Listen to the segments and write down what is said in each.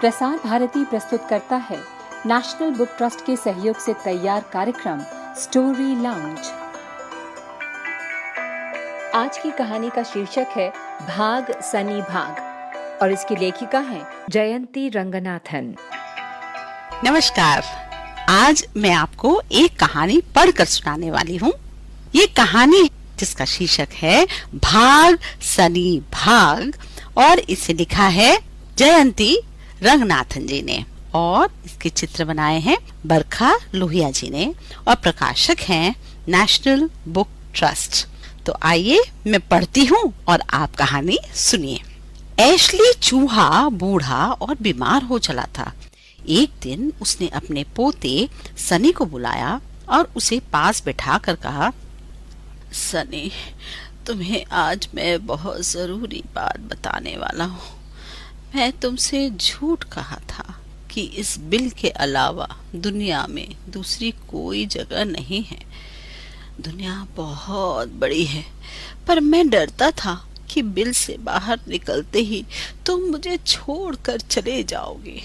प्रसार भारती प्रस्तुत करता है नेशनल बुक ट्रस्ट के सहयोग से तैयार कार्यक्रम स्टोरी लाउंज। आज की कहानी का शीर्षक है भाग सनी भाग और इसकी लेखिका है जयंती रंगनाथन। नमस्कार, आज मैं आपको एक कहानी पढ़कर सुनाने वाली हूँ। ये कहानी जिसका शीर्षक है भाग सनी भाग और इसे लिखा है जयंती रंगनाथन जी ने और इसके चित्र बनाए हैं बरखा लोहिया जी ने और प्रकाशक हैं नेशनल बुक ट्रस्ट। तो आइए मैं पढ़ती हूँ और आप कहानी सुनिए। एशली चूहा बूढ़ा और बीमार हो चला था। एक दिन उसने अपने पोते सनी को बुलाया और उसे पास बैठाकर कहा, सनी, तुम्हें आज मैं बहुत जरूरी बात बताने वाला हूँ। मैं तुमसे झूठ कहा था कि इस बिल के अलावा दुनिया में दूसरी कोई जगह नहीं है। दुनिया बहुत बड़ी है, पर मैं डरता था कि बिल से बाहर निकलते ही तुम मुझे छोड़कर चले जाओगे।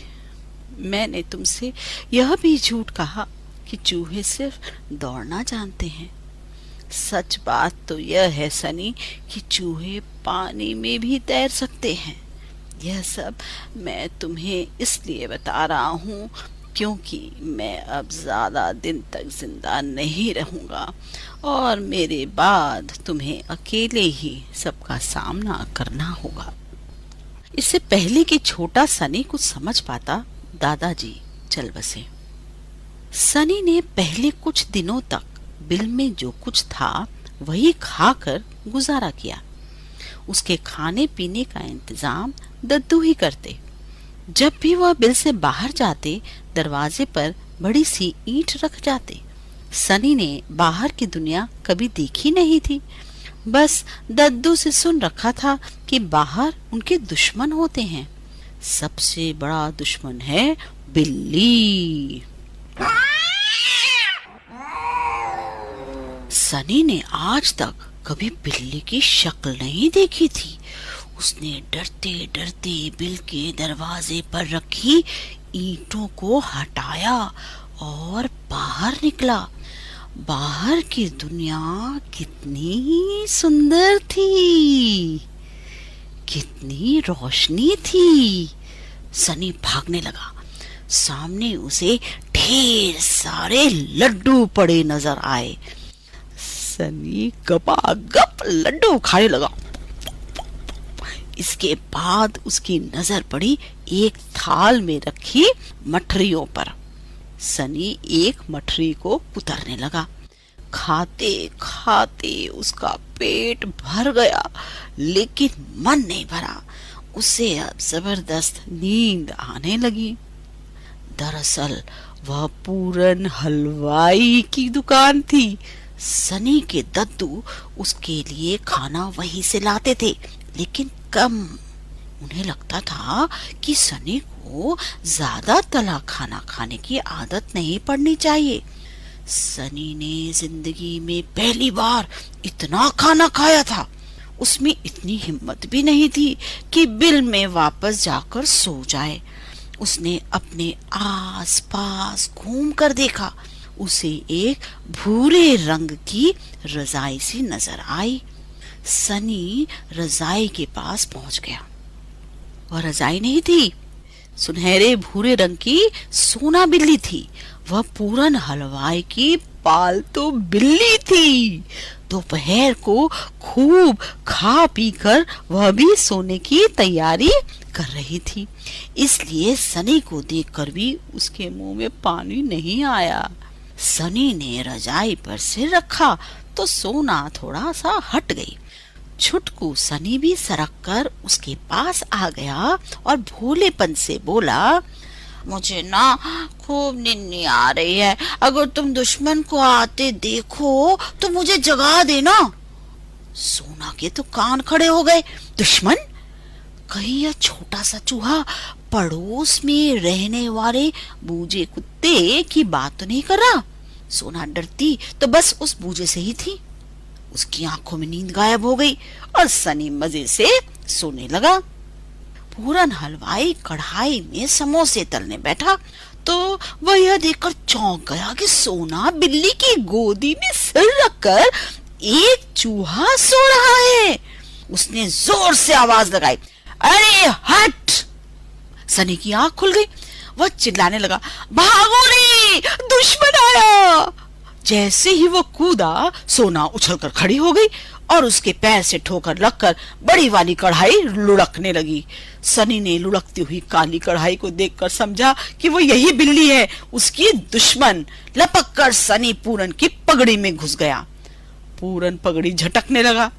मैंने तुमसे यह भी झूठ कहा कि चूहे सिर्फ दौड़ना जानते हैं। सच बात तो यह है सनी कि चूहे पानी में भी तैर सकते हैं। यह सब मैं तुम्हें इसलिए बता रहा हूँ क्योंकि मैं अब ज्यादा दिन तक जिंदा नहीं रहूंगा और मेरे बाद तुम्हें अकेले ही सबका सामना करना होगा। इससे पहले कि छोटा सनी कुछ समझ पाता, दादाजी चल बसे। सनी ने पहले कुछ दिनों तक बिल में जो कुछ था वही खाकर गुजारा किया। उसके खाने पीने का इंतजाम दद्दू ही करते। जब भी वह बिल से बाहर जाते, दरवाजे पर बड़ी सी ईंट रख जाते। सनी ने बाहर की दुनिया कभी देखी नहीं थी, बस दद्दू से सुन रखा था कि बाहर उनके दुश्मन होते हैं। सबसे बड़ा दुश्मन है बिल्ली। सनी ने आज तक कभी बिल्ली की शक्ल नहीं देखी थी। उसने डरते डरते बिल के दरवाजे पर रखी ईंटों को हटाया और बाहर निकला। बाहर की दुनिया कितनी सुंदर थी, कितनी रोशनी थी। सनी भागने लगा। सामने उसे ढेर सारे लड्डू पड़े नजर आए। सनी गपागप लड्डू खाने लगा। इसके बाद उसकी नजर पड़ी एक थाल में रखी मठरियों पर। सनी एक मठरी को उतरने लगा। खाते खाते उसका पेट भर गया, लेकिन मन नहीं भरा। उसे अब जबरदस्त नींद आने लगी। दरअसल वह पूरन हलवाई की दुकान थी। सनी के दद्दू उसके लिए खाना वहीं से लाते थे, लेकिन कम। उन्हें लगता था कि सनी को ज्यादा तला खाना खाने की आदत नहीं पड़नी चाहिए। सनी ने जिंदगी में पहली बार इतना खाना खाया था। उसमें इतनी हिम्मत भी नहीं थी कि बिल में वापस जाकर सो जाए। उसने अपने आस पास घूम कर देखा। उसे एक भूरे रंग की रजाई सी नजर आई। सनी रजाई के पास पहुंच गया। वह रजाई नहीं थी, सुनहरे भूरे रंग की सोना बिल्ली थी। वह पूरन हलवाई की पालतू बिल्ली थी। दोपहर को खूब खा पी कर वह भी सोने की तैयारी कर रही थी। इसलिए सनी को देखकर भी उसके मुंह में पानी नहीं आया। सनी ने रजाई पर सिर रखा तो सोना थोड़ा सा हट गई। छुटकू सनी भी सरक कर उसके पास आ गया और भोलेपन से बोला, मुझे ना खूब नींद आ रही है। अगर तुम दुश्मन को आते देखो तो मुझे जगा देना। सोना के तो कान खड़े हो गए। दुश्मन? कहीं यह छोटा सा चूहा पड़ोस में रहने वाले बूझे कुत्ते की बात तो नहीं कर रहा? सोना डरती तो बस उस बूझे से ही थी। उसकी आंखों में नींद गायब हो गई और सनी मजे से सोने लगा। पूरन हलवाई कढ़ाई में समोसे तलने बैठा तो वह यह देखकर चौंक गया कि सोना बिल्ली की गोदी में सिर रखकर एक चूहा सो रहा है। उसने जोर से आवाज लगाई, अरे हट! सनी की आंख खुल गई। वह चिल्लाने लगा, भागो रे, दुश्मन आया! जैसे ही वो कूदा, सोना उछलकर खड़ी हो गई और उसके पैर से ठोकर लगकर बड़ी वाली कढ़ाई लुढ़कने लगी। सनी ने लुढ़कती हुई काली कढ़ाई को देखकर समझा कि वो यही बिल्ली है, उसकी दुश्मन। लपक कर सनी पूरन की पगड़ी में घुस गया। पूरन पगड़ी झटकने लगा।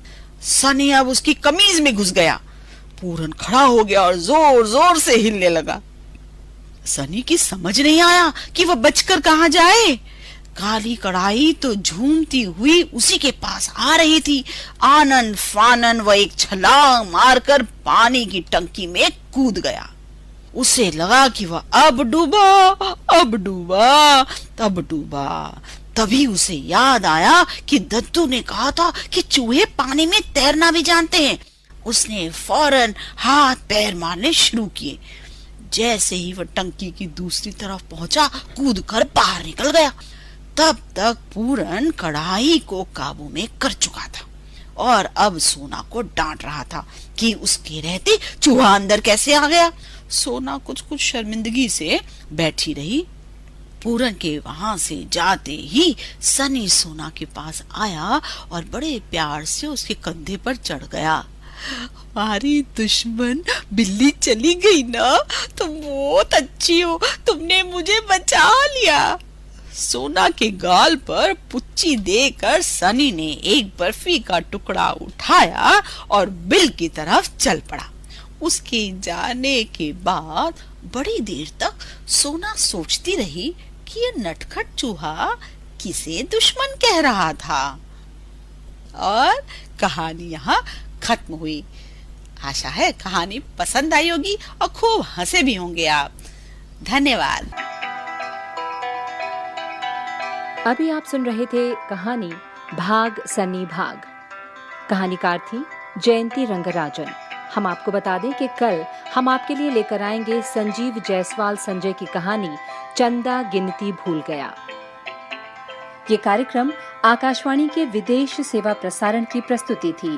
सनी अब उसकी कमीज में घुस गया। पूरन खड़ा हो गया और जोर जोर से हिलने लगा। सनी की समझ नहीं आया कि वह बचकर कहां जाए। काली कढ़ाई तो झूमती हुई उसी के पास आ रही थी। आनन फानन वह एक छलांग मारकर पानी की टंकी में कूद गया। उसे लगा कि वह अब डूबा, अब डूबा, अब डूबा। तभी उसे याद आया कि दद्दू ने कहा था कि चूहे पानी में तैरना भी जानते हैं। उसने फौरन हाथ पैर मारने शुरू किए। जैसे ही वह टंकी की दूसरी तरफ पहुंचा, कूदकर बाहर निकल गया। तब तक पूरन कढ़ाई को काबू में कर चुका था और अब सोना को डांट रहा था कि उसके रहते चूहा अंदर कैसे आ गया। सोना कुछ कुछ शर्मिंदगी से बैठी रही। पूरन के वहां से जाते ही सनी सोना के पास आया और बड़े प्यार से उसके कंधे पर चढ़ गया। हमारी दुश्मन बिल्ली चली गई ना, तुम बहुत अच्छी हो, तुमने मुझे बचा लिया। सोना के गाल पर पुच्ची देकर सनी ने एक बर्फी का टुकड़ा उठाया और बिल की तरफ चल पड़ा। उसके जाने के बाद बड़ी देर तक सोना सोचती रही कि यह नटखट चूहा किसे दुश्मन कह रहा था। और कहानी यहाँ खत्म हुई। आशा है कहानी पसंद आई होगी और खूब हंसे भी होंगे आप। धन्यवाद। अभी आप सुन रहे थे कहानी भाग सनी भाग। कहानीकार थी जयंती रंगराजन। हम आपको बता दें कि कल हम आपके लिए लेकर आएंगे संजीव जायसवाल संजय की कहानी चंदा गिनती भूल गया। ये कार्यक्रम आकाशवाणी के विदेश सेवा प्रसारण की प्रस्तुति थी।